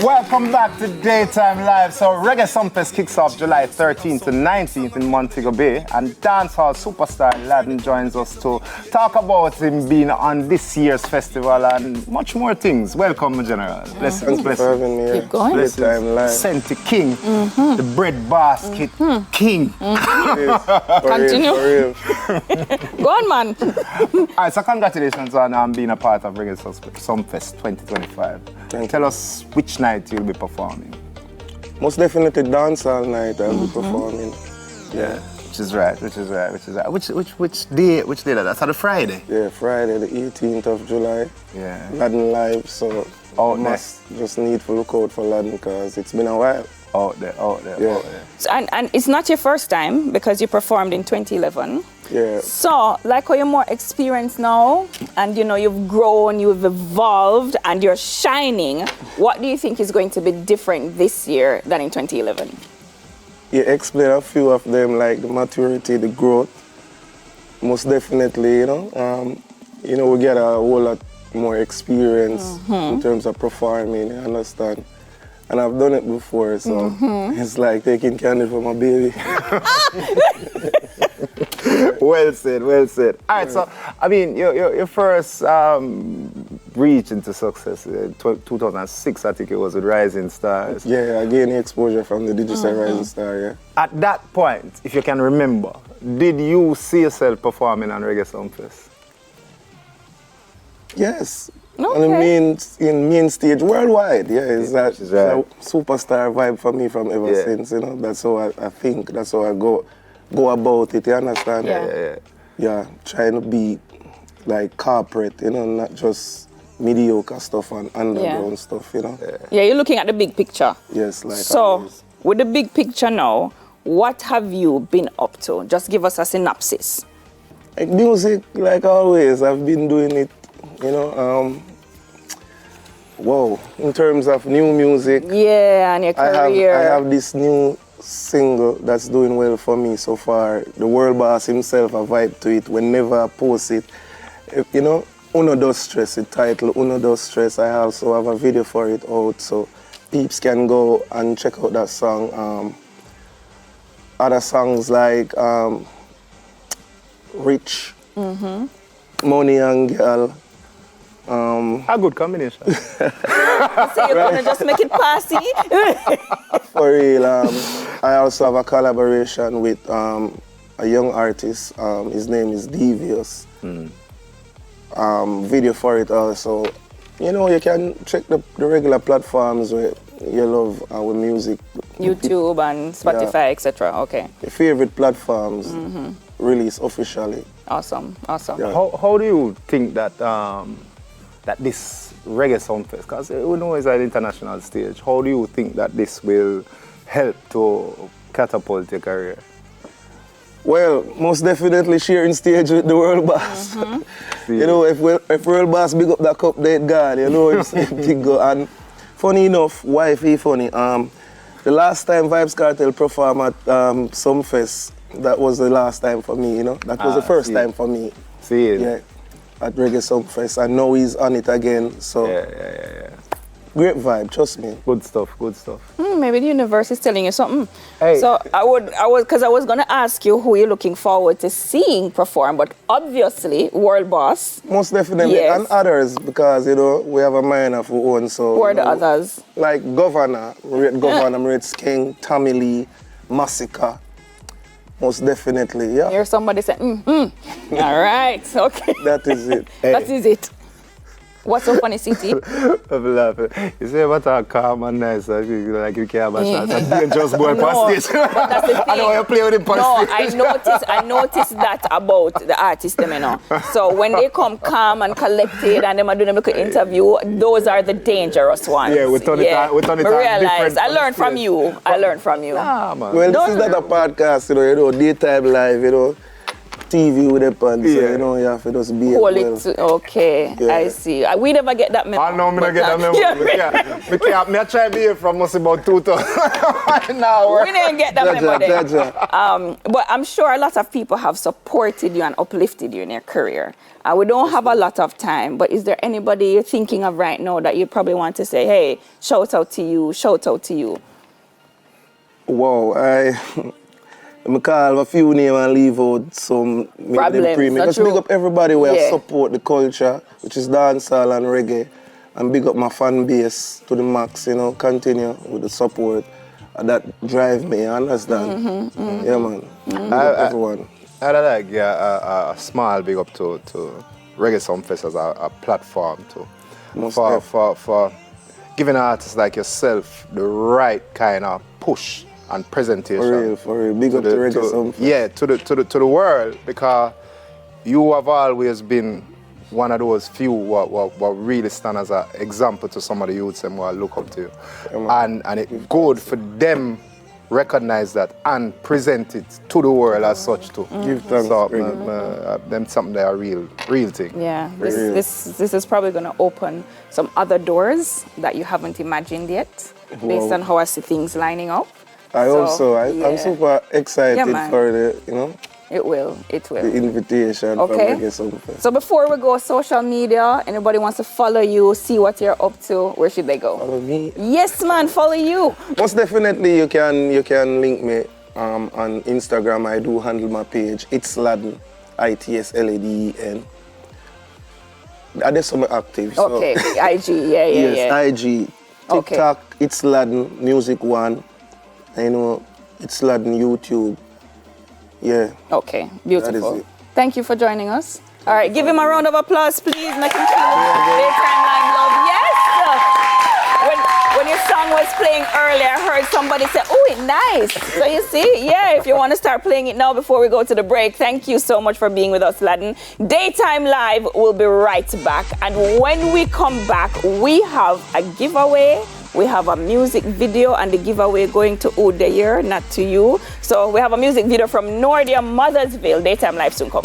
Welcome back to Daytime Live. So Reggae Sumfest kicks off July 13th to 19th in Montego Bay, and dancehall superstar Laden joins us to talk about him being on this year's festival and much more things. Welcome, my General. Blessings, blessings. Keep going. Daytime Live. Senti King, the bread basket king. Continue. Go on, man. All right, so congratulations on being a part of Reggae Sumfest 2025. Tell us which night you'll be performing. Most definitely dancehall night I'll be performing. Yeah, which is right. Which day that? That's on a Friday? Yeah, Friday the 18th of July. Yeah. Laden live, so just need to look out for Laden because it's been a while. Out there. Yeah. So, and it's not your first time because you performed in 2011. Yeah. So, like how you're more experienced now and you know you've grown, you've evolved and you're shining, what do you think is going to be different this year than in 2011? You explain a few of them, like the maturity, the growth. Most definitely, we get a whole lot more experience in terms of performing, you understand? And I've done it before, so it's like taking candy from a baby. Well said. All right, so, I mean, your first reach into success, 2006, I think it was with Rising Stars. Yeah, I gained exposure from the digital Rising Star, yeah. At that point, if you can remember, did you see yourself performing on Reggae Sumfest? Yes. Okay. On the main stage worldwide, it's a superstar vibe for me from ever since, That's how I think, that's how I go about it, you understand? Yeah, trying to be like corporate, not just mediocre stuff and underground stuff, Yeah, you're looking at the big picture. Yes, like So, always. with the big picture now, what have you been up to? Just give us a synopsis. Like music, like always, I've been doing it, in terms of new music. Yeah, and your career. I have this new single that's doing well for me so far. The world boss himself, a vibe to it. Whenever I post it, Uno Does Stress, the title Uno Does Stress. I also have a video for it out, so peeps can go and check out that song. Other songs like Rich, Money and Girl. A good combination. So you're gonna just make it passy? For real, I also have a collaboration with a young artist. His name is Devious. Video for it also. You can check the regular platforms where you love our music. YouTube and Spotify, etc. Okay. Your favorite platforms release officially. Awesome. Yeah. How do you think that that this Reggae Sumfest, because we know it's an international stage, how do you think that this will help to catapult your career? Well, most definitely sharing stage with the world boss. If world boss big up that cup, they'd God, it's big go. And funny enough, wifey funny. The last time Vybz Kartel performed at Sumfest, that was the last time for me, That was the first time for me. See it? Yeah, at Reggae Sumfest. I know he's on it again, so. Yeah. Great vibe, trust me. Good stuff. Maybe the universe is telling you something. Hey. So I was gonna ask you who you're looking forward to seeing perform, but obviously World Boss. Most definitely, Yes. and others, because we have a mind of our own. So Who are the others? Like Governor, Red King, Tommy Lee, Massacre. Most definitely, yeah. Hear somebody say, All right, okay. That is it. That is it. What's so funny, City? I'm laughing. You say about a calm and nice, like you care about that. Dangerous boy past stage. But that's the thing. I know how you play with him past stage. I noticed that about the artists, So when they come calm and collected and them are doing a little interview, those are the dangerous ones. Yeah, we turn it on realize. different I learned from you. Nah, man. Well, this is not a podcast, daytime live, TV with the pants, so, you know, you have to just be Hold well. it. Okay, Yeah. I see. We never get that memo. I know me not get that memo. Yeah. Me try to be here from must about 2000 now. We didn't get that memo there. Jaja. But I'm sure a lot of people have supported you and uplifted you in your career. We don't have a lot of time, but is there anybody you're thinking of right now that you probably want to say, hey, shout out to you, shout out to you? Wow, I call a few names and leave out some Problems, not Just true. big up everybody where Yeah. support the culture, which is dancehall and reggae. And big up my fan base to the max, you know, continue with the support. And that drive me, you understand? Yeah, man. Big up everyone. I'd like a small big up to Reggae Sumfest as a platform for giving artists like yourself the right kind of push and presentation. For real. Big up to Reggae Sumfest. Yeah, to the world, because you have always been one of those few what really stand as an example to some of the youths and who look up to you. And it's good for them recognize that and present it to the world as such too. Give thanks. So them something they are real thing. Yeah, this is probably going to open some other doors that you haven't imagined yet, based on how I see things lining up. I hope so. I'm super excited man. for the, you know, It will. the invitation from Okay. Reggae Sumfest. So before we go, social media, anybody wants to follow you, see what you're up to, where should they go? Follow me. Yes, man, follow you. Most definitely, you can link me on Instagram. I do handle my page. It's Laden, ITSLADEN. That's some active. So. Okay, IG, yeah. Yes, IG, TikTok. It's Laden Music One. I know it's Laden YouTube. Yeah. Okay, beautiful. That is it. Thank you for joining us. All right, give him a round of applause, please. Make him feel daytime live love. Yes. When your song was playing earlier, I heard somebody say, "Oh, it's nice." So you see, yeah. If you want to start playing it now before we go to the break, thank you so much for being with us, Laden. Daytime Live will be right back, and when we come back, we have a giveaway. We have a music video, and the giveaway going to Udayer, not to you. So we have a music video from Nordia Mothersville. Daytime Live soon come.